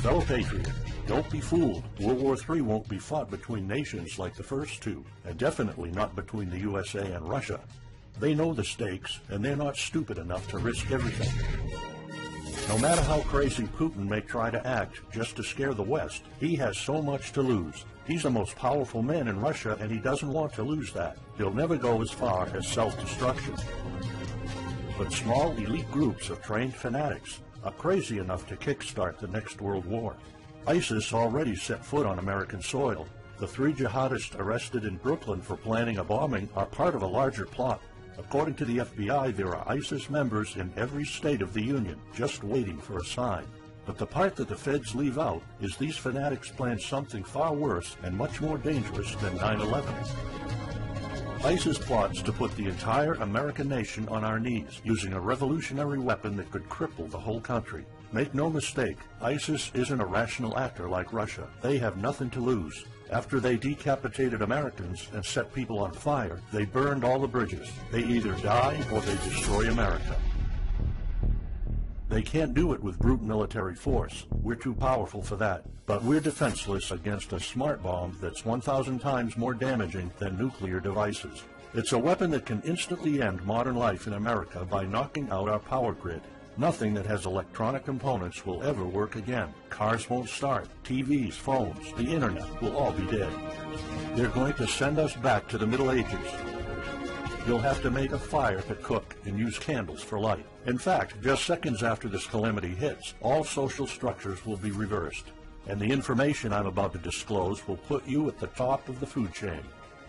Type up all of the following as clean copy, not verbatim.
Fellow patriot, don't be fooled. World War III won't be fought between nations like the first two, and definitely not between the USA and Russia. They know the stakes, and they're not stupid enough to risk everything. No matter how crazy Putin may try to act just to scare the West, he has so much to lose. He's the most powerful man in Russia, and he doesn't want to lose that. He'll never go as far as self-destruction. But small elite groups of trained fanatics are crazy enough to kickstart the next world war. ISIS already set foot on American soil. The 3 jihadists arrested in Brooklyn for planning a bombing are part of a larger plot. According to the FBI, there are ISIS members in every state of the Union, just waiting for a sign. But the part that the feds leave out is these fanatics planned something far worse and much more dangerous than 9/11. ISIS plots to put the entire American nation on our knees, using a revolutionary weapon that could cripple the whole country. Make no mistake, ISIS isn't a rational actor like Russia. They have nothing to lose. After they decapitated Americans and set people on fire, they burned all the bridges. They either die or they destroy America. They can't do it with brute military force. We're too powerful for that. But we're defenseless against a smart bomb that's 1,000 times more damaging than nuclear devices. It's a weapon that can instantly end modern life in America by knocking out our power grid. Nothing that has electronic components will ever work again. Cars won't start. TVs, phones, the internet will all be dead. They're going to send us back to the Middle Ages. You'll have to make a fire to cook and use candles for light. In fact, just seconds after this calamity hits, all social structures will be reversed. And the information I'm about to disclose will put you at the top of the food chain.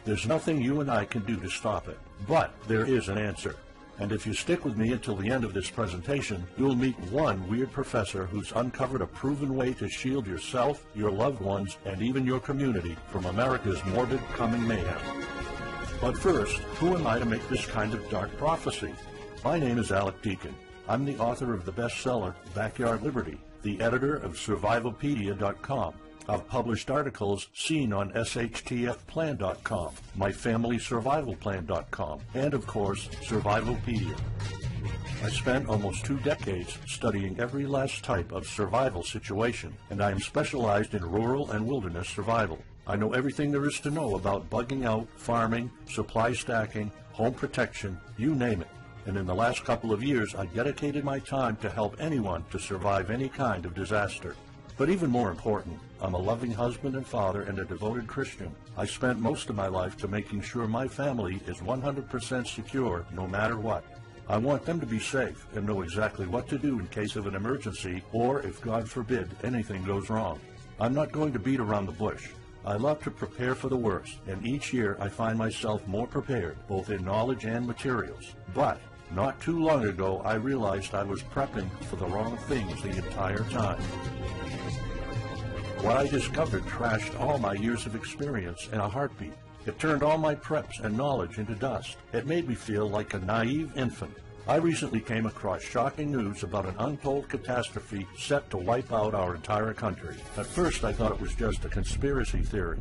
There's nothing you and I can do to stop it. But there is an answer. And if you stick with me until the end of this presentation, you'll meet one weird professor who's uncovered a proven way to shield yourself, your loved ones, and even your community from America's morbid coming mayhem. But first, who am I to make this kind of dark prophecy? My name is Alec Deacon. I'm the author of the bestseller, Backyard Liberty, the editor of Survivalpedia.com. I've published articles seen on SHTFplan.com, MyFamilySurvivalPlan.com, and of course, Survivalpedia. I spent almost 2 decades studying every last type of survival situation, and I am specialized in rural and wilderness survival. I know everything there is to know about bugging out, farming, supply stacking, home protection, you name it. And in the last couple of years, I dedicated my time to help anyone to survive any kind of disaster. But even more important, I'm a loving husband and father and a devoted Christian. I spent most of my life to making sure my family is 100% secure no matter what. I want them to be safe and know exactly what to do in case of an emergency or if, God forbid, anything goes wrong. I'm not going to beat around the bush. I love to prepare for the worst, and each year I find myself more prepared, both in knowledge and materials. But not too long ago, I realized I was prepping for the wrong things the entire time. What I discovered trashed all my years of experience in a heartbeat. It turned all my preps and knowledge into dust. It made me feel like a naive infant. I recently came across shocking news about an untold catastrophe set to wipe out our entire country. At first, I thought it was just a conspiracy theory.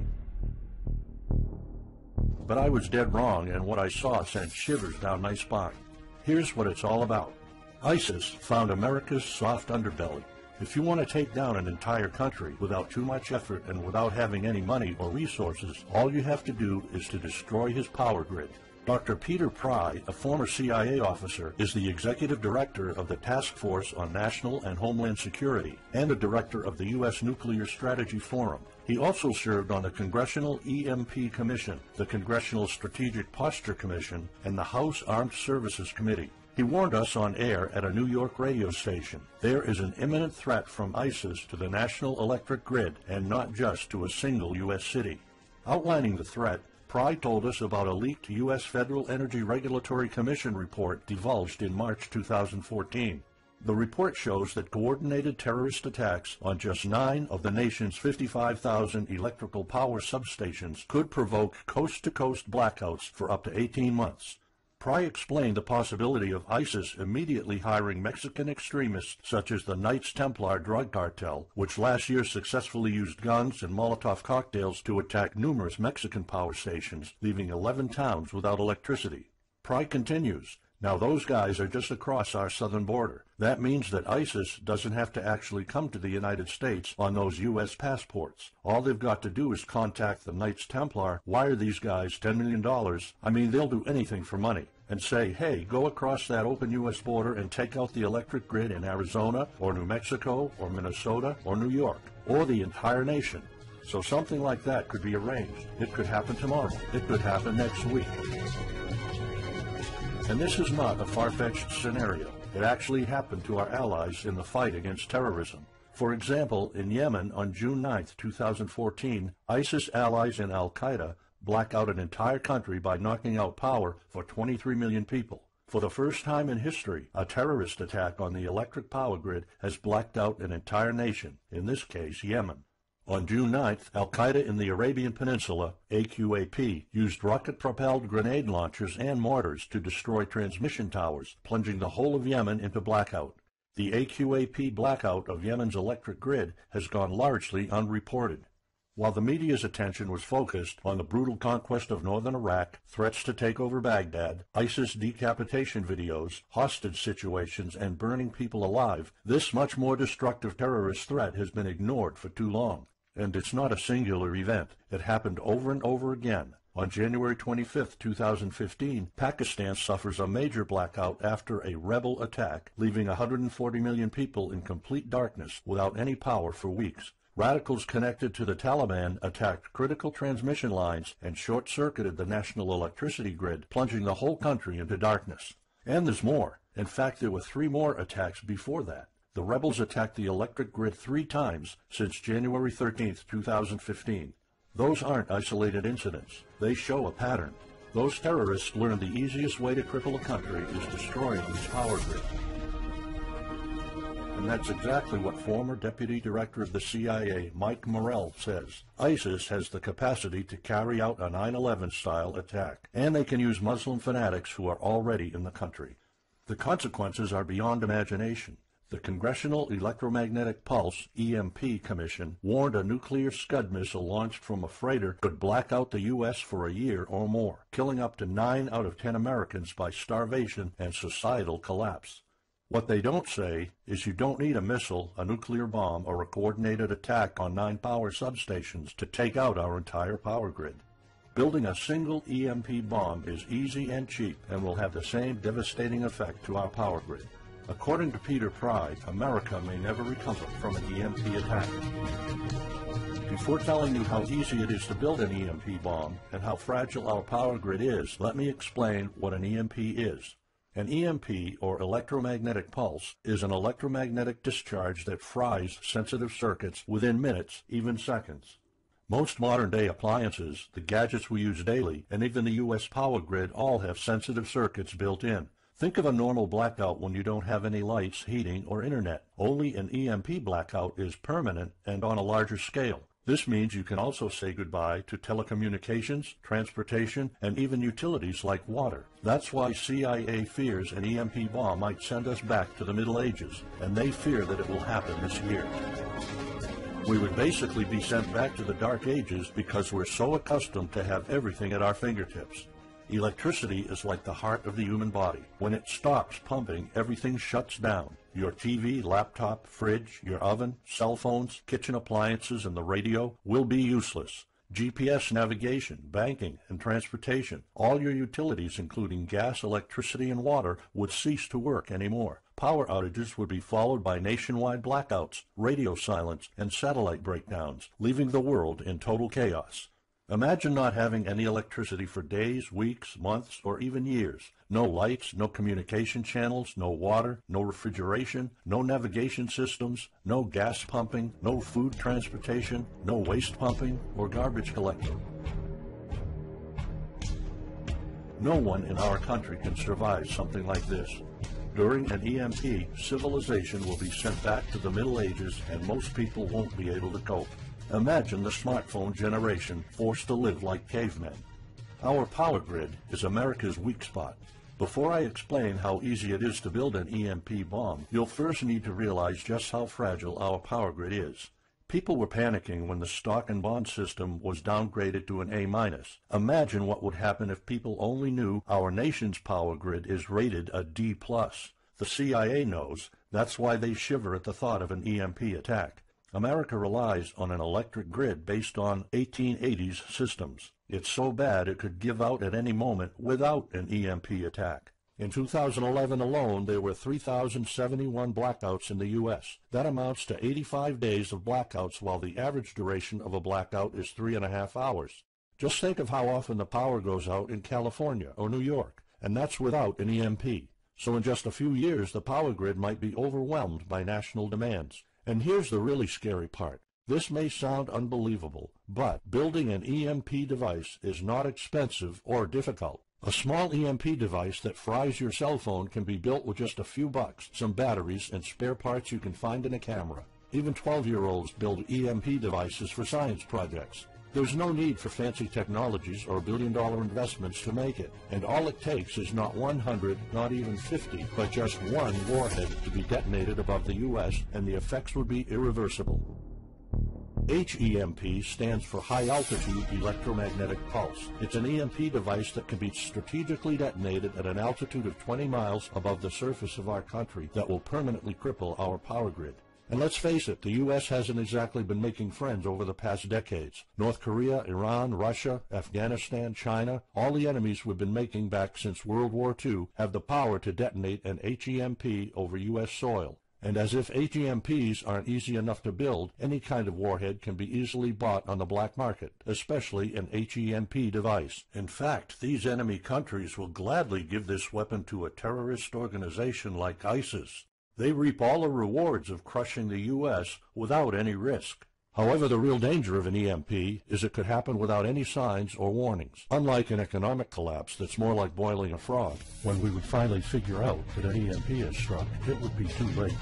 But I was dead wrong, and what I saw sent shivers down my spine. Here's what it's all about. ISIS found America's soft underbelly. If you want to take down an entire country without too much effort and without having any money or resources, all you have to do is to destroy his power grid. Dr. Peter Pry, a former CIA officer, is the executive director of the Task Force on National and Homeland Security and a director of the U.S. Nuclear Strategy Forum. He also served on the Congressional EMP Commission, the Congressional Strategic Posture Commission, and the House Armed Services Committee. He warned us on air at a New York radio station. There is an imminent threat from ISIS to the national electric grid, and not just to a single U.S. city. Outlining the threat, Pry told us about a leaked U.S. Federal Energy Regulatory Commission report divulged in March 2014. The report shows that coordinated terrorist attacks on just 9 of the nation's 55,000 electrical power substations could provoke coast-to-coast blackouts for up to 18 months. Pry explained the possibility of ISIS immediately hiring Mexican extremists such as the Knights Templar drug cartel, which last year successfully used guns and Molotov cocktails to attack numerous Mexican power stations, leaving 11 towns without electricity. Pry continues, Now those guys are just across our southern border. That means that ISIS doesn't have to actually come to the United States on those U.S. passports. All they've got to do is contact the Knights Templar, wire these guys $10 million, I mean they'll do anything for money, and say, hey, go across that open U.S. border and take out the electric grid in Arizona or New Mexico or Minnesota or New York, or the entire nation. So something like that could be arranged. It could happen tomorrow. It could happen next week. And this is not a far-fetched scenario. It actually happened to our allies in the fight against terrorism. For example, in Yemen on June 9, 2014, ISIS allies in Al-Qaeda black out an entire country by knocking out power for 23 million people. For the first time in history, a terrorist attack on the electric power grid has blacked out an entire nation, in this case Yemen. On June 9th, Al-Qaeda in the Arabian Peninsula, AQAP, used rocket-propelled grenade launchers and mortars to destroy transmission towers, plunging the whole of Yemen into blackout. The AQAP blackout of Yemen's electric grid has gone largely unreported. While the media's attention was focused on the brutal conquest of northern Iraq, threats to take over Baghdad, ISIS decapitation videos, hostage situations, and burning people alive, this much more destructive terrorist threat has been ignored for too long. And it's not a singular event. It happened over and over again. On January 25, 2015, Pakistan suffers a major blackout after a rebel attack, leaving 140 million people in complete darkness without any power for weeks. Radicals connected to the Taliban attacked critical transmission lines and short-circuited the national electricity grid, plunging the whole country into darkness. And there's more. In fact, there were 3 more attacks before that. The rebels attacked the electric grid 3 times since January 13, 2015. Those aren't isolated incidents. They show a pattern. Those terrorists learned the easiest way to cripple a country is destroying its power grid. And that's exactly what former Deputy Director of the CIA, Mike Morrell, says. ISIS has the capacity to carry out a 9/11-style attack, and they can use Muslim fanatics who are already in the country. The consequences are beyond imagination. The Congressional Electromagnetic Pulse, EMP, Commission warned a nuclear Scud missile launched from a freighter could black out the U.S. for a year or more, killing up to 9 out of 10 Americans by starvation and societal collapse. What they don't say is you don't need a missile, a nuclear bomb, or a coordinated attack on 9 power substations to take out our entire power grid. Building a single EMP bomb is easy and cheap and will have the same devastating effect to our power grid. According to Peter Pry, America may never recover from an EMP attack. Before telling you how easy it is to build an EMP bomb and how fragile our power grid is, let me explain what an EMP is. An EMP, or electromagnetic pulse, is an electromagnetic discharge that fries sensitive circuits within minutes, even seconds. Most modern-day appliances, the gadgets we use daily, and even the U.S. power grid all have sensitive circuits built in. Think of a normal blackout when you don't have any lights, heating, or internet. Only an EMP blackout is permanent and on a larger scale. This means you can also say goodbye to telecommunications, transportation, and even utilities like water. That's why CIA fears an EMP bomb might send us back to the Middle Ages, and they fear that it will happen this year. We would basically be sent back to the Dark Ages because we're so accustomed to have everything at our fingertips. Electricity is like the heart of the human body. When it stops pumping, everything shuts down. Your TV, laptop, fridge, your oven, cell phones, kitchen appliances, and the radio will be useless. GPS navigation, banking, and transportation, all your utilities, including gas, electricity, and water, would cease to work anymore. Power outages would be followed by nationwide blackouts, radio silence, and satellite breakdowns, leaving the world in total chaos. Imagine not having any electricity for days, weeks, months, or even years. No lights, no communication channels, no water, no refrigeration, no navigation systems, no gas pumping, no food transportation, no waste pumping or garbage collection. No one in our country can survive something like this. During an EMP, civilization will be sent back to the Middle Ages and most people won't be able to cope. Imagine the smartphone generation forced to live like cavemen. Our power grid is America's weak spot. Before I explain how easy it is to build an EMP bomb, you'll first need to realize just how fragile our power grid is. People were panicking when the stock and bond system was downgraded to an A-. Imagine what would happen if people only knew our nation's power grid is rated a D+. The CIA knows. That's why they shiver at the thought of an EMP attack. America relies on an electric grid based on 1880s systems. It's so bad it could give out at any moment without an EMP attack. In 2011 alone, there were 3,071 blackouts in the U.S. That amounts to 85 days of blackouts, while the average duration of a blackout is 3.5 hours. Just think of how often the power goes out in California or New York, and that's without an EMP. So in just a few years, the power grid might be overwhelmed by national demands. And here's the really scary part. This may sound unbelievable, but building an EMP device is not expensive or difficult. A small EMP device that fries your cell phone can be built with just a few bucks, some batteries, and spare parts you can find in a camera. Even 12-year-olds build EMP devices for science projects. There's no need for fancy technologies or billion-dollar investments to make it, and all it takes is not 100, not even 50, but just one warhead to be detonated above the U.S., and the effects would be irreversible. HEMP stands for High Altitude Electromagnetic Pulse. It's an EMP device that can be strategically detonated at an altitude of 20 miles above the surface of our country that will permanently cripple our power grid. And let's face it, the U.S. hasn't exactly been making friends over the past decades. North Korea, Iran, Russia, Afghanistan, China, all the enemies we've been making back since World War II have the power to detonate an HEMP over U.S. soil. And as if HEMPs aren't easy enough to build, any kind of warhead can be easily bought on the black market, especially an HEMP device. In fact, these enemy countries will gladly give this weapon to a terrorist organization like ISIS. They reap all the rewards of crushing the U.S. without any risk. However, the real danger of an EMP is it could happen without any signs or warnings. Unlike an economic collapse that's more like boiling a frog, when we would finally figure out that an EMP has struck, it would be too late.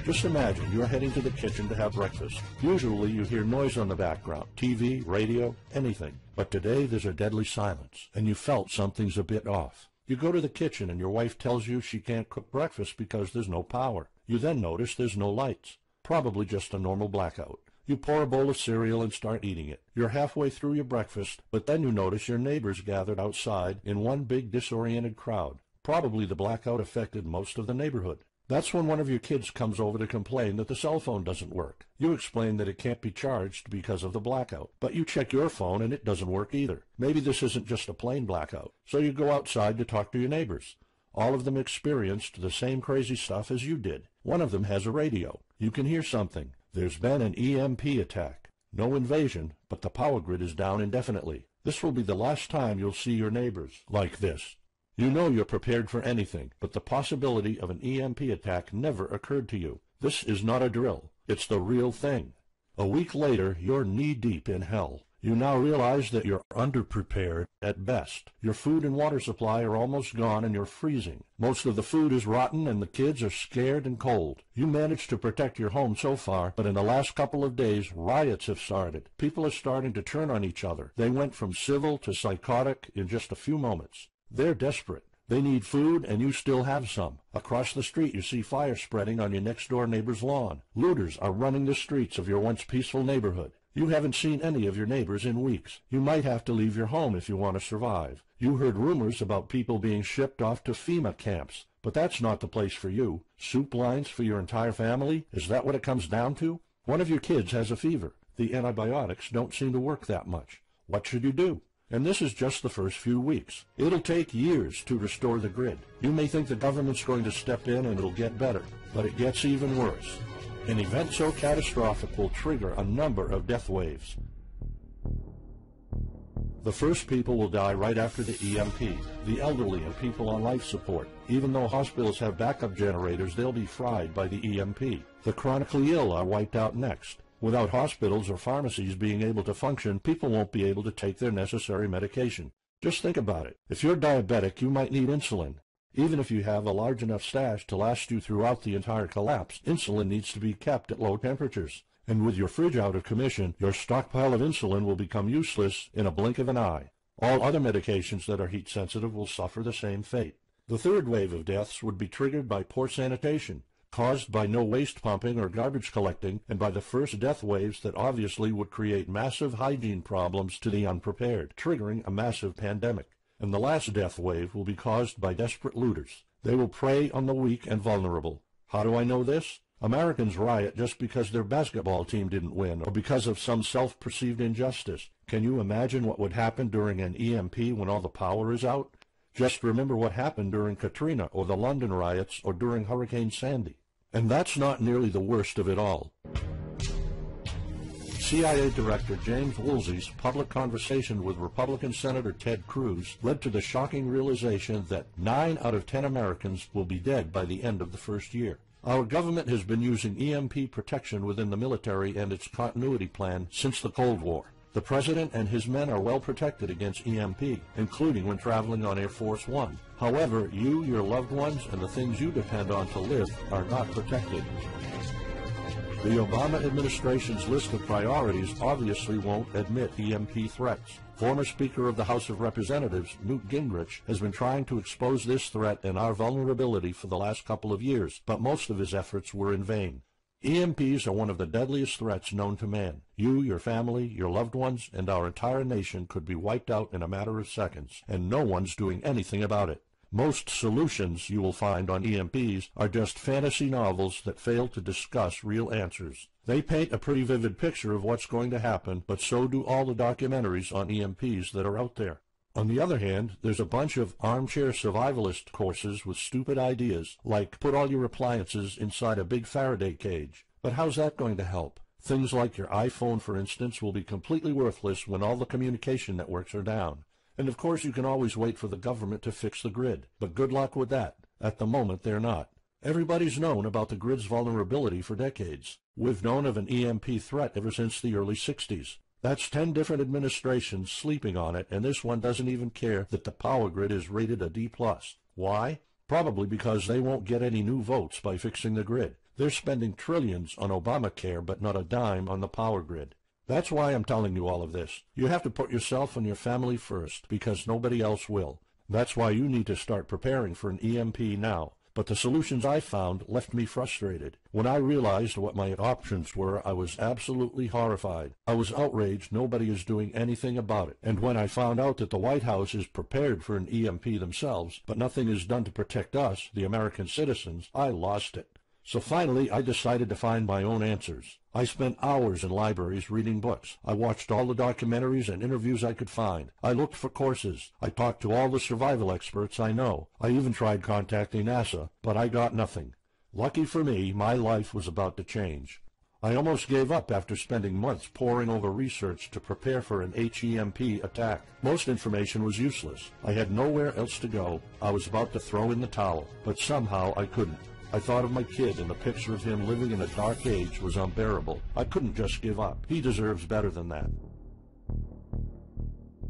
Just imagine you're heading to the kitchen to have breakfast. Usually you hear noise on the background, TV, radio, anything. But today there's a deadly silence, and you felt something's a bit off. You go to the kitchen and your wife tells you she can't cook breakfast because there's no power. You then notice there's no lights. Probably just a normal blackout. You pour a bowl of cereal and start eating it. You're halfway through your breakfast, but then you notice your neighbors gathered outside in one big disoriented crowd. Probably the blackout affected most of the neighborhood. That's when one of your kids comes over to complain that the cell phone doesn't work. You explain that it can't be charged because of the blackout, but you check your phone and it doesn't work either. Maybe this isn't just a plain blackout. So you go outside to talk to your neighbors. All of them experienced the same crazy stuff as you did. One of them has a radio. You can hear something. There's been an EMP attack. No invasion, but the power grid is down indefinitely. This will be the last time you'll see your neighbors like this. You know you're prepared for anything, but the possibility of an EMP attack never occurred to you. This is not a drill. It's the real thing. A week later, you're knee-deep in hell. You now realize that you're underprepared at best. Your food and water supply are almost gone and you're freezing. Most of the food is rotten and the kids are scared and cold. You managed to protect your home so far, but in the last couple of days, riots have started. People are starting to turn on each other. They went from civil to psychotic in just a few moments. They're desperate. They need food, and you still have some. Across the street, you see fire spreading on your next-door neighbor's lawn. Looters are running the streets of your once peaceful neighborhood. You haven't seen any of your neighbors in weeks. You might have to leave your home if you want to survive. You heard rumors about people being shipped off to FEMA camps, but that's not the place for you. Soup lines for your entire family? Is that what it comes down to? One of your kids has a fever. The antibiotics don't seem to work that much. What should you do? And this is just the first few weeks. It'll take years to restore the grid. You may think the government's going to step in and it'll get better, but it gets even worse. An event so catastrophic will trigger a number of death waves. The first people will die right after the EMP, the elderly and people on life support. Even though hospitals have backup generators, they'll be fried by the EMP. The chronically ill are wiped out next. Without hospitals or pharmacies being able to function, people won't be able to take their necessary medication. Just think about it. If you're diabetic, you might need insulin. Even if you have a large enough stash to last you throughout the entire collapse, insulin needs to be kept at low temperatures. And with your fridge out of commission, your stockpile of insulin will become useless in a blink of an eye. All other medications that are heat-sensitive will suffer the same fate. The third wave of deaths would be triggered by poor sanitation. caused by no waste pumping or garbage collecting, and by the first death waves that obviously would create massive hygiene problems to the unprepared, triggering a massive pandemic. And the last death wave will be caused by desperate looters. They will prey on the weak and vulnerable. How do I know this? Americans riot just because their basketball team didn't win or because of some self-perceived injustice. Can you imagine what would happen during an EMP when all the power is out? Just remember what happened during Katrina or the London riots or during Hurricane Sandy. And that's not nearly the worst of it all. CIA Director James Woolsey's public conversation with Republican Senator Ted Cruz led to the shocking realization that 9 out of 10 Americans will be dead by the end of the first year. Our government has been using EMP protection within the military and its continuity plan since the Cold War. The President and his men are well protected against EMP, including when traveling on Air Force One. However, you, your loved ones, and the things you depend on to live are not protected. The Obama administration's list of priorities obviously won't admit EMP threats. Former Speaker of the House of Representatives, Newt Gingrich, has been trying to expose this threat and our vulnerability for the last couple of years, but most of his efforts were in vain. EMPs are one of the deadliest threats known to man. You, your family, your loved ones, and our entire nation could be wiped out in a matter of seconds, and no one's doing anything about it. Most solutions you will find on EMPs are just fantasy novels that fail to discuss real answers. They paint a pretty vivid picture of what's going to happen, but so do all the documentaries on EMPs that are out there. On the other hand, there's a bunch of armchair survivalist courses with stupid ideas, like put all your appliances inside a big Faraday cage. But how's that going to help? Things like your iPhone, for instance, will be completely worthless when all the communication networks are down. And of course you can always wait for the government to fix the grid, but good luck with that. At the moment they're not. Everybody's known about the grid's vulnerability for decades. We've known of an EMP threat ever since the early 60s. That's 10 different administrations sleeping on it, and this one doesn't even care that the power grid is rated a D+. Why? Probably because they won't get any new votes by fixing the grid. They're spending trillions on Obamacare, but not a dime on the power grid. That's why I'm telling you all of this. You have to put yourself and your family first, because nobody else will. That's why you need to start preparing for an EMP now. But the solutions I found left me frustrated. When I realized what my options were, I was absolutely horrified. I was outraged nobody is doing anything about it. And when I found out that the White House is prepared for an EMP themselves, but nothing is done to protect us, the American citizens, I lost it. So finally, I decided to find my own answers. I spent hours in libraries reading books. I watched all the documentaries and interviews I could find. I looked for courses. I talked to all the survival experts I know. I even tried contacting NASA, but I got nothing. Lucky for me, my life was about to change. I almost gave up after spending months poring over research to prepare for an HEMP attack. Most information was useless. I had nowhere else to go. I was about to throw in the towel, but somehow I couldn't. I thought of my kid, and the picture of him living in a dark age was unbearable. I couldn't just give up. He deserves better than that.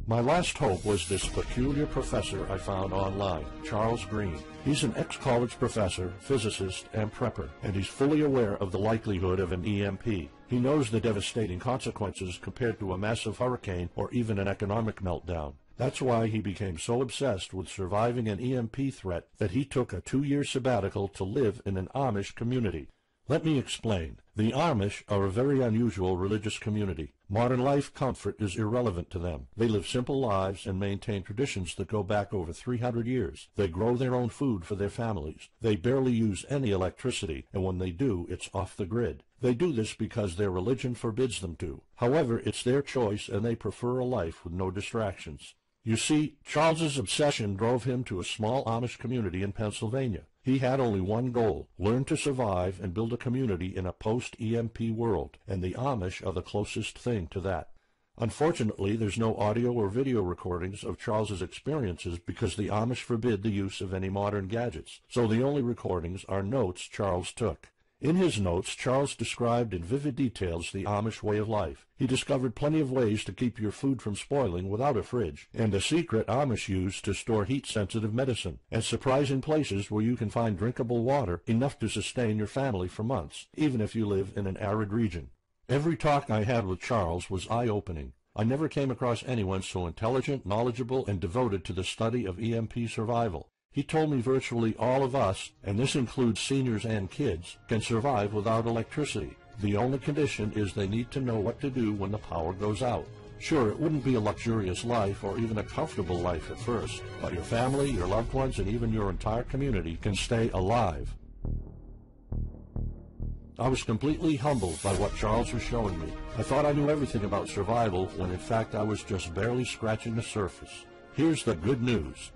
My last hope was this peculiar professor I found online, Charles Green. He's an ex-college professor, physicist, and prepper, and he's fully aware of the likelihood of an EMP. He knows the devastating consequences compared to a massive hurricane or even an economic meltdown. That's why he became so obsessed with surviving an EMP threat that he took a 2-year sabbatical to live in an Amish community. Let me explain. The Amish are a very unusual religious community. Modern life comfort is irrelevant to them. They live simple lives and maintain traditions that go back over 300 years. They grow their own food for their families. They barely use any electricity, and when they do, it's off the grid. They do this because their religion forbids them to. However, it's their choice, and they prefer a life with no distractions. You see, Charles's obsession drove him to a small Amish community in Pennsylvania. He had only one goal: learn to survive and build a community in a post-EMP world, and the Amish are the closest thing to that. Unfortunately, there's no audio or video recordings of Charles's experiences because the Amish forbid the use of any modern gadgets, so the only recordings are notes Charles took. In his notes, Charles described in vivid details the Amish way of life. He discovered plenty of ways to keep your food from spoiling without a fridge, and a secret Amish use to store heat-sensitive medicine, and surprising places where you can find drinkable water enough to sustain your family for months, even if you live in an arid region. Every talk I had with Charles was eye-opening. I never came across anyone so intelligent, knowledgeable, and devoted to the study of EMP survival. He told me virtually all of us, and this includes seniors and kids, can survive without electricity. The only condition is they need to know what to do when the power goes out. Sure, it wouldn't be a luxurious life or even a comfortable life at first, but your family, your loved ones, and even your entire community can stay alive. I was completely humbled by what Charles was showing me. I thought I knew everything about survival when in fact I was just barely scratching the surface. Here's the good news.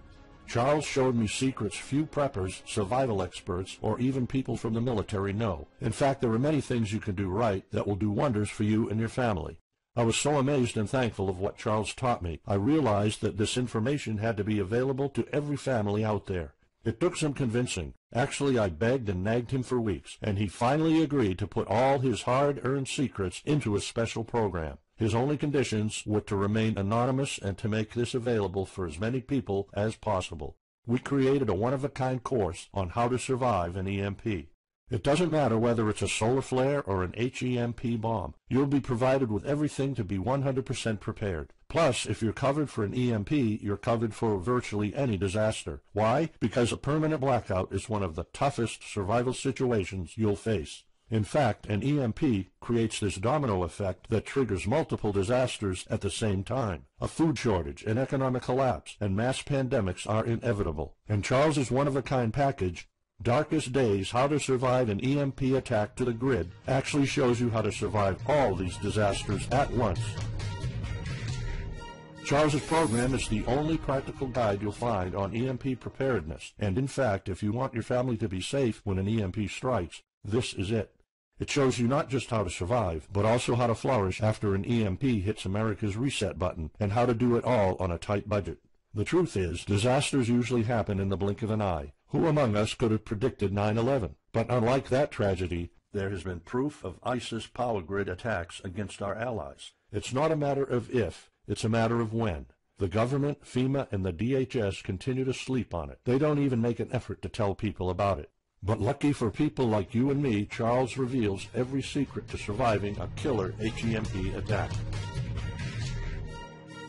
Charles showed me secrets few preppers, survival experts, or even people from the military know. In fact, there are many things you can do right that will do wonders for you and your family. I was so amazed and thankful of what Charles taught me. I realized that this information had to be available to every family out there. It took some convincing. Actually, I begged and nagged him for weeks, and he finally agreed to put all his hard-earned secrets into a special program. His only conditions were to remain anonymous and to make this available for as many people as possible. We created a one-of-a-kind course on how to survive an EMP. It doesn't matter whether it's a solar flare or an HEMP bomb. You'll be provided with everything to be 100% prepared. Plus, if you're covered for an EMP, you're covered for virtually any disaster. Why? Because a permanent blackout is one of the toughest survival situations you'll face. In fact, an EMP creates this domino effect that triggers multiple disasters at the same time. A food shortage, an economic collapse, and mass pandemics are inevitable. And Charles's one-of-a-kind package, Darkest Days, How to Survive an EMP Attack to the Grid, actually shows you how to survive all these disasters at once. Charles's program is the only practical guide you'll find on EMP preparedness, and in fact, if you want your family to be safe when an EMP strikes, this is it. It shows you not just how to survive, but also how to flourish after an EMP hits America's reset button, and how to do it all on a tight budget. The truth is, disasters usually happen in the blink of an eye. Who among us could have predicted 9/11? But unlike that tragedy, there has been proof of ISIS power grid attacks against our allies. It's not a matter of if, it's a matter of when. The government, FEMA, and the DHS continue to sleep on it. They don't even make an effort to tell people about it. But lucky for people like you and me, Charles reveals every secret to surviving a killer HEMP attack.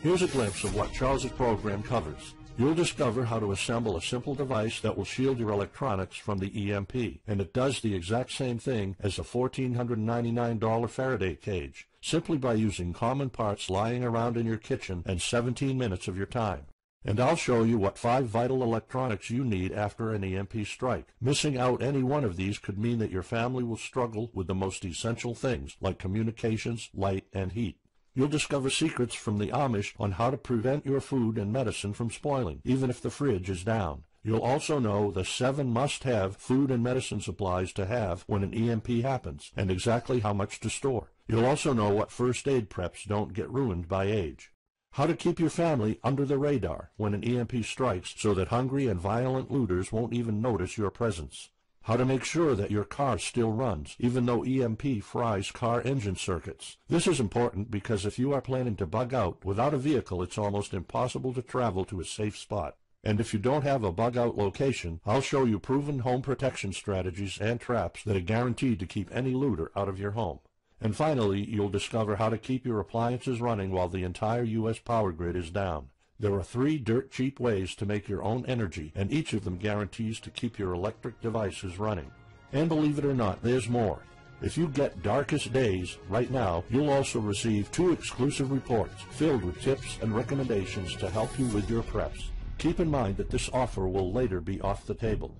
Here's a glimpse of what Charles's program covers. You'll discover how to assemble a simple device that will shield your electronics from the EMP, and it does the exact same thing as a $1,499 Faraday cage, simply by using common parts lying around in your kitchen and 17 minutes of your time. And I'll show you what 5 vital electronics you need after an EMP strike. Missing out any one of these could mean that your family will struggle with the most essential things, like communications, light, and heat. You'll discover secrets from the Amish on how to prevent your food and medicine from spoiling, even if the fridge is down. You'll also know the 7 must-have food and medicine supplies to have when an EMP happens, and exactly how much to store. You'll also know what first aid preps don't get ruined by age. How to keep your family under the radar when an EMP strikes so that hungry and violent looters won't even notice your presence. How to make sure that your car still runs, even though EMP fries car engine circuits. This is important because if you are planning to bug out, without a vehicle it's almost impossible to travel to a safe spot. And if you don't have a bug-out location, I'll show you proven home protection strategies and traps that are guaranteed to keep any looter out of your home. And finally, you'll discover how to keep your appliances running while the entire U.S. power grid is down. There are 3 dirt-cheap ways to make your own energy, and each of them guarantees to keep your electric devices running. And believe it or not, there's more. If you get Darkest Days right now, you'll also receive 2 exclusive reports filled with tips and recommendations to help you with your preps. Keep in mind that this offer will later be off the table.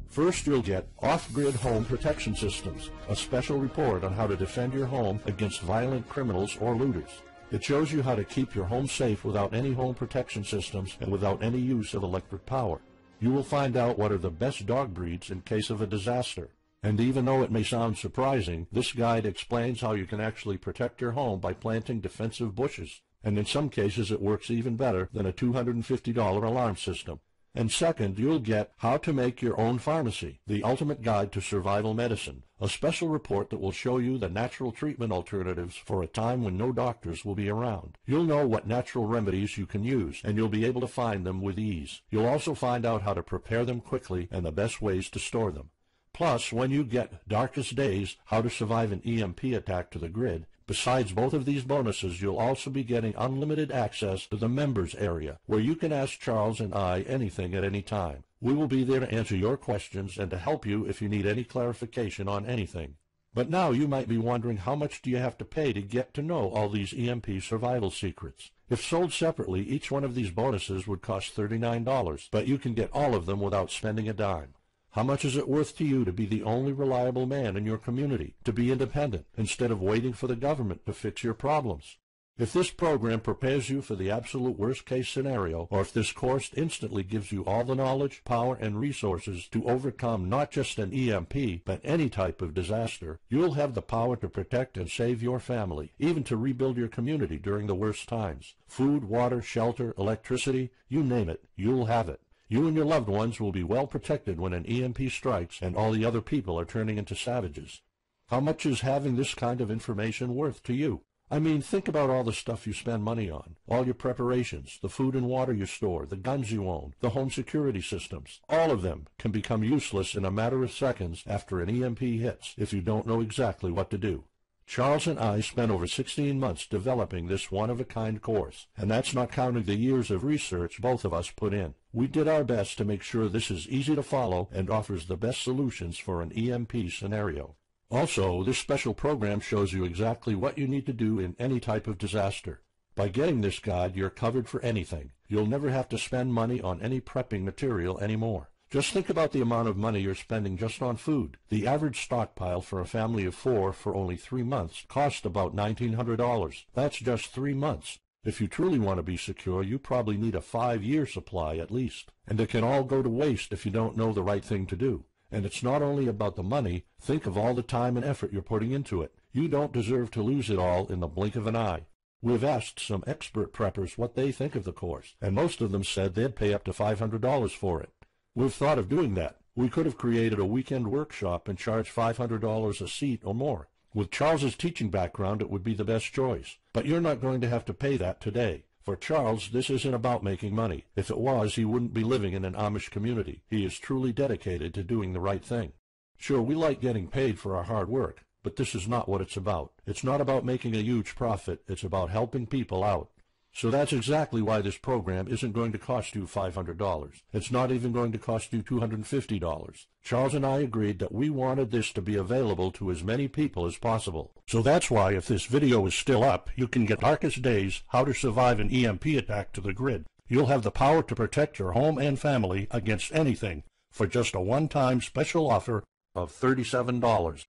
First, you'll get Off-Grid Home Protection Systems, a special report on how to defend your home against violent criminals or looters. It shows you how to keep your home safe without any home protection systems and without any use of electric power. You will find out what are the best dog breeds in case of a disaster. And even though it may sound surprising, this guide explains how you can actually protect your home by planting defensive bushes. And in some cases it works even better than a $250 alarm system. And second, you'll get How to Make Your Own Pharmacy, the ultimate guide to survival medicine, a special report that will show you the natural treatment alternatives for a time when no doctors will be around. You'll know what natural remedies you can use, and you'll be able to find them with ease. You'll also find out how to prepare them quickly and the best ways to store them. Plus, when you get Darkest Days, How to Survive an EMP Attack to the Grid, Besides both of these bonuses, you'll also be getting unlimited access to the members area, where you can ask Charles and I anything at any time. We will be there to answer your questions and to help you if you need any clarification on anything. But now you might be wondering, how much do you have to pay to get to know all these EMP survival secrets? If sold separately, each one of these bonuses would cost $39, but you can get all of them without spending a dime. How much is it worth to you to be the only reliable man in your community, to be independent, instead of waiting for the government to fix your problems? If this program prepares you for the absolute worst-case scenario, or if this course instantly gives you all the knowledge, power, and resources to overcome not just an EMP, but any type of disaster, you'll have the power to protect and save your family, even to rebuild your community during the worst times. Food, water, shelter, electricity, you name it, you'll have it. You and your loved ones will be well protected when an EMP strikes and all the other people are turning into savages. How much is having this kind of information worth to you? I mean, think about all the stuff you spend money on, all your preparations, the food and water you store, the guns you own, the home security systems. All of them can become useless in a matter of seconds after an EMP hits if you don't know exactly what to do. Charles and I spent over 16 months developing this one-of-a-kind course, and that's not counting the years of research both of us put in. We did our best to make sure this is easy to follow and offers the best solutions for an EMP scenario. Also, this special program shows you exactly what you need to do in any type of disaster. By getting this guide, you're covered for anything. You'll never have to spend money on any prepping material anymore. Just think about the amount of money you're spending just on food. The average stockpile for a family of 4 for only 3 months cost about $1,900. That's just 3 months. If you truly want to be secure, you probably need a 5-year supply at least. And it can all go to waste if you don't know the right thing to do. And it's not only about the money. Think of all the time and effort you're putting into it. You don't deserve to lose it all in the blink of an eye. We've asked some expert preppers what they think of the course, and most of them said they'd pay up to $500 for it. We've thought of doing that. We could have created a weekend workshop and charged $500 a seat or more. With Charles's teaching background, it would be the best choice. But you're not going to have to pay that today. For Charles, this isn't about making money. If it was, he wouldn't be living in an Amish community. He is truly dedicated to doing the right thing. Sure, we like getting paid for our hard work, but this is not what it's about. It's not about making a huge profit. It's about helping people out. So that's exactly why this program isn't going to cost you $500. It's not even going to cost you $250. Charles and I agreed that we wanted this to be available to as many people as possible. So that's why, if this video is still up, you can get Darkest Days, How to Survive an EMP Attack to the Grid. You'll have the power to protect your home and family against anything for just a one-time special offer of $37.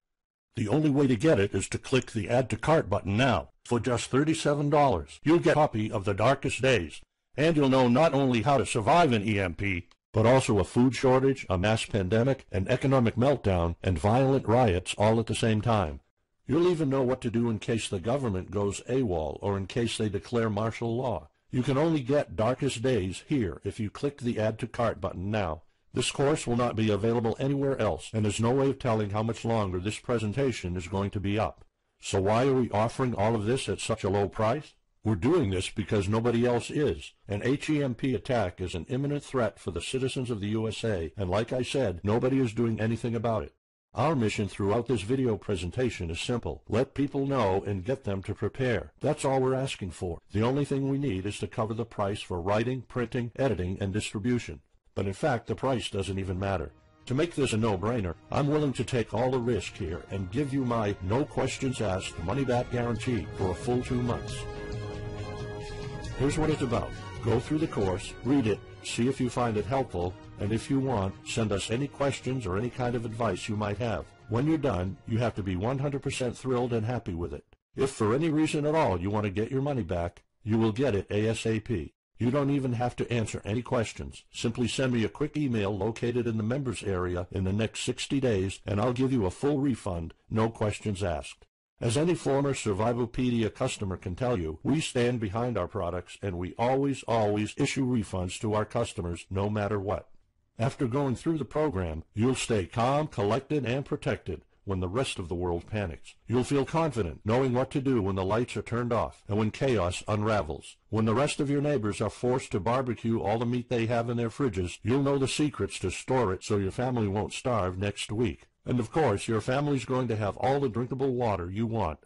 The only way to get it is to click the Add to Cart button now. For just $37, you'll get a copy of The Darkest Days, and you'll know not only how to survive an EMP, but also a food shortage, a mass pandemic, an economic meltdown, and violent riots all at the same time. You'll even know what to do in case the government goes AWOL or in case they declare martial law. You can only get Darkest Days here if you click the Add to Cart button now. This course will not be available anywhere else, and there's no way of telling how much longer this presentation is going to be up. So why are we offering all of this at such a low price? We're doing this because nobody else is. An HEMP attack is an imminent threat for the citizens of the USA, and like I said, nobody is doing anything about it. Our mission throughout this video presentation is simple. Let people know and get them to prepare. That's all we're asking for. The only thing we need is to cover the price for writing, printing, editing, and distribution. But in fact, the price doesn't even matter. To make this a no-brainer, I'm willing to take all the risk here and give you my no questions asked money-back guarantee for a full 2 months. Here's what it's about. Go through the course, read it, see if you find it helpful, and if you want, send us any questions or any kind of advice you might have. When you're done, you have to be 100% thrilled and happy with it. If for any reason at all you want to get your money back, you will get it ASAP. You don't even have to answer any questions. Simply send me a quick email located in the members area in the next 60 days, and I'll give you a full refund, no questions asked. As any former Survivopedia customer can tell you, we stand behind our products, and we always issue refunds to our customers no matter what. After going through the program, you'll stay calm, collected, and protected when the rest of the world panics. You'll feel confident knowing what to do when the lights are turned off and when chaos unravels. When the rest of your neighbors are forced to barbecue all the meat they have in their fridges, you'll know the secrets to store it so your family won't starve next week. And of course, your family's going to have all the drinkable water you want.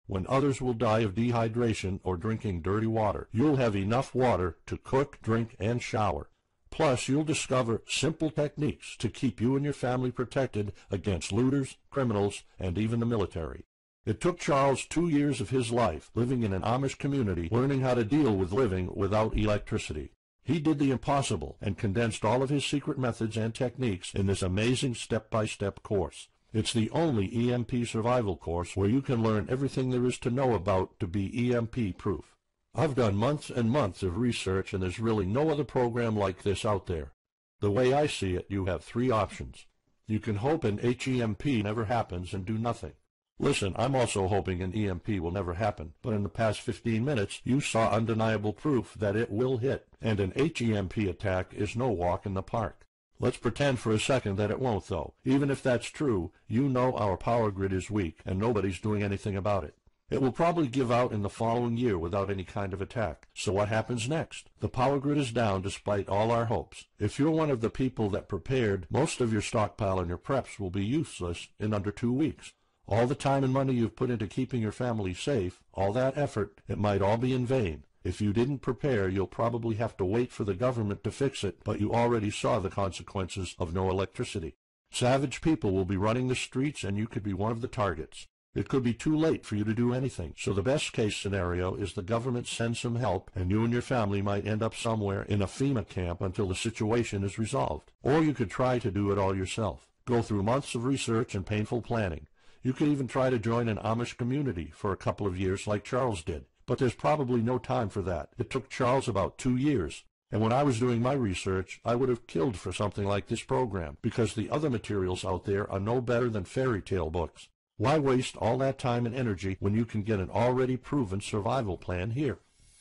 When others will die of dehydration or drinking dirty water, you'll have enough water to cook, drink, and shower. Plus, you'll discover simple techniques to keep you and your family protected against looters, criminals, and even the military. It took Charles 2 years of his life living in an Amish community learning how to deal with living without electricity. He did the impossible and condensed all of his secret methods and techniques in this amazing step-by-step course. It's the only EMP survival course where you can learn everything there is to know about to be EMP-proof. I've done months and months of research, and there's really no other program like this out there. The way I see it, you have 3 options. You can hope an HEMP never happens and do nothing. Listen, I'm also hoping an EMP will never happen, but in the past 15 minutes, you saw undeniable proof that it will hit, and an HEMP attack is no walk in the park. Let's pretend for a second that it won't, though. Even if that's true, you know our power grid is weak, and nobody's doing anything about it. It will probably give out in the following year without any kind of attack. So what happens next? The power grid is down despite all our hopes. If you're one of the people that prepared, most of your stockpile and your preps will be useless in under 2 weeks. All the time and money you've put into keeping your family safe, all that effort, it might all be in vain. If you didn't prepare, you'll probably have to wait for the government to fix it, but you already saw the consequences of no electricity. Savage people will be running the streets, and you could be one of the targets. It could be too late for you to do anything, so the best-case scenario is the government sends some help, and you and your family might end up somewhere in a FEMA camp until the situation is resolved. Or you could try to do it all yourself. Go through months of research and painful planning. You could even try to join an Amish community for a couple of years like Charles did. But there's probably no time for that. It took Charles about 2 years. And when I was doing my research, I would have killed for something like this program, because the other materials out there are no better than fairy tale books. Why waste all that time and energy when you can get an already proven survival plan here?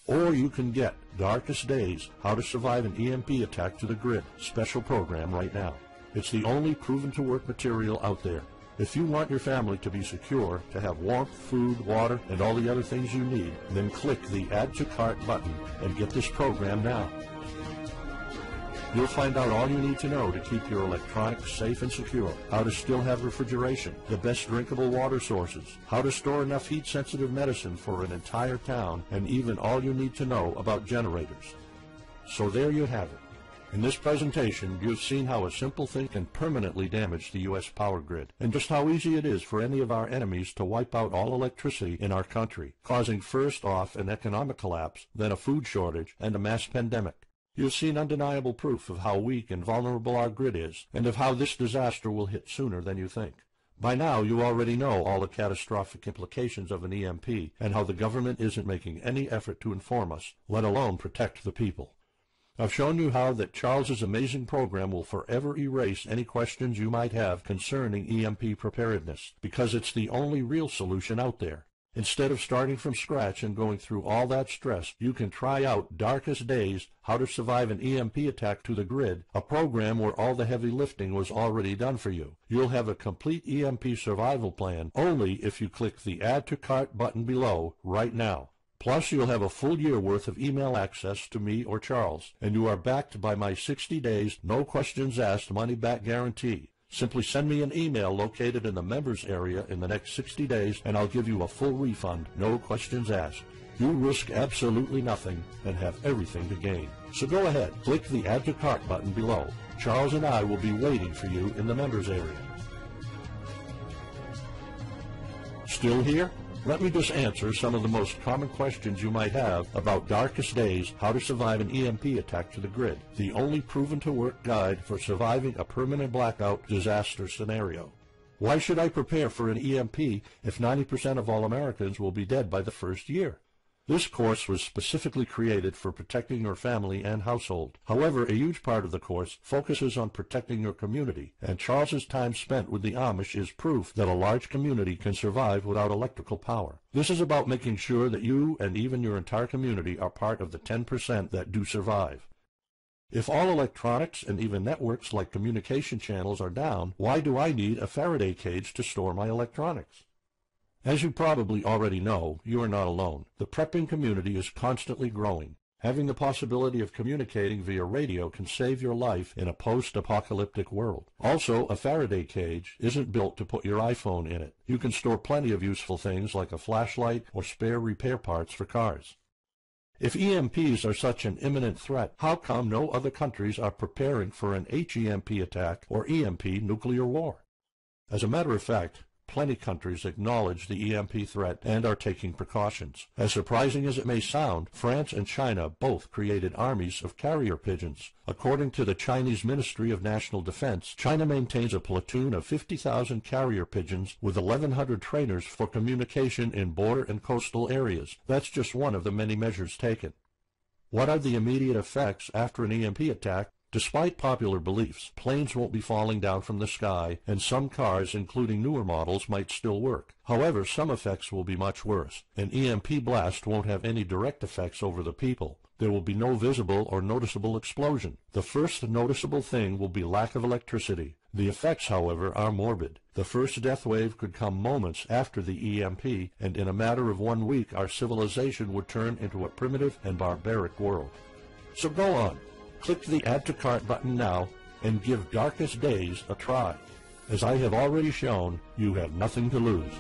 Or you can get Darkest Days, How to Survive an EMP Attack to the Grid special program right now. It's the only proven-to-work material out there. If you want your family to be secure, to have warmth, food, water, and all the other things you need, then click the Add to Cart button and get this program now. You'll find out all you need to know to keep your electronics safe and secure, how to still have refrigeration, the best drinkable water sources, how to store enough heat-sensitive medicine for an entire town, and even all you need to know about generators. So there you have it. In this presentation, you've seen how a simple thing can permanently damage the U.S. power grid, and just how easy it is for any of our enemies to wipe out all electricity in our country, causing first off an economic collapse, then a food shortage, and a mass pandemic. You've seen undeniable proof of how weak and vulnerable our grid is, and of how this disaster will hit sooner than you think. By now, you already know all the catastrophic implications of an EMP, and how the government isn't making any effort to inform us, let alone protect the people. I've shown you how that Charles's amazing program will forever erase any questions you might have concerning EMP preparedness, because it's the only real solution out there. Instead of starting from scratch and going through all that stress, you can try out Darkest Days, How to Survive an EMP Attack to the Grid, a program where all the heavy lifting was already done for you. You'll have a complete EMP survival plan only if you click the Add to Cart button below right now. Plus, you'll have a full year worth of email access to me or Charles, and you are backed by my 60 days, no questions asked money-back guarantee. Simply send me an email located in the members area in the next 60 days, and I'll give you a full refund, no questions asked. You risk absolutely nothing and have everything to gain. So go ahead, click the Add to Cart button below. Charles and I will be waiting for you in the members area. Still here? Let me just answer some of the most common questions you might have about Darkest Days, How to Survive an EMP Attack to the Grid, the only proven-to-work guide for surviving a permanent blackout disaster scenario. Why should I prepare for an EMP if 90% of all Americans will be dead by the first year? This course was specifically created for protecting your family and household. However, a huge part of the course focuses on protecting your community, and Charles's time spent with the Amish is proof that a large community can survive without electrical power. This is about making sure that you and even your entire community are part of the 10% that do survive. If all electronics and even networks like communication channels are down, why do I need a Faraday cage to store my electronics? As you probably already know, you are not alone. The prepping community is constantly growing. Having the possibility of communicating via radio can save your life in a post-apocalyptic world. Also, a Faraday cage isn't built to put your iPhone in it. You can store plenty of useful things like a flashlight or spare repair parts for cars. If EMPs are such an imminent threat, how come no other countries are preparing for an HEMP attack or EMP nuclear war? As a matter of fact, plenty countries acknowledge the EMP threat and are taking precautions. As surprising as it may sound, France and China both created armies of carrier pigeons. According to the Chinese Ministry of National Defense, China maintains a platoon of 50,000 carrier pigeons with 1,100 trainers for communication in border and coastal areas. That's just one of the many measures taken. What are the immediate effects after an EMP attack? Despite popular beliefs, planes won't be falling down from the sky, and some cars, including newer models, might still work. However, some effects will be much worse. An EMP blast won't have any direct effects over the people. There will be no visible or noticeable explosion. The first noticeable thing will be lack of electricity. The effects, however, are morbid. The first death wave could come moments after the EMP, and in a matter of 1 week, our civilization would turn into a primitive and barbaric world. So go on. Click the Add to Cart button now and give Darkest Days a try. As I have already shown, you have nothing to lose.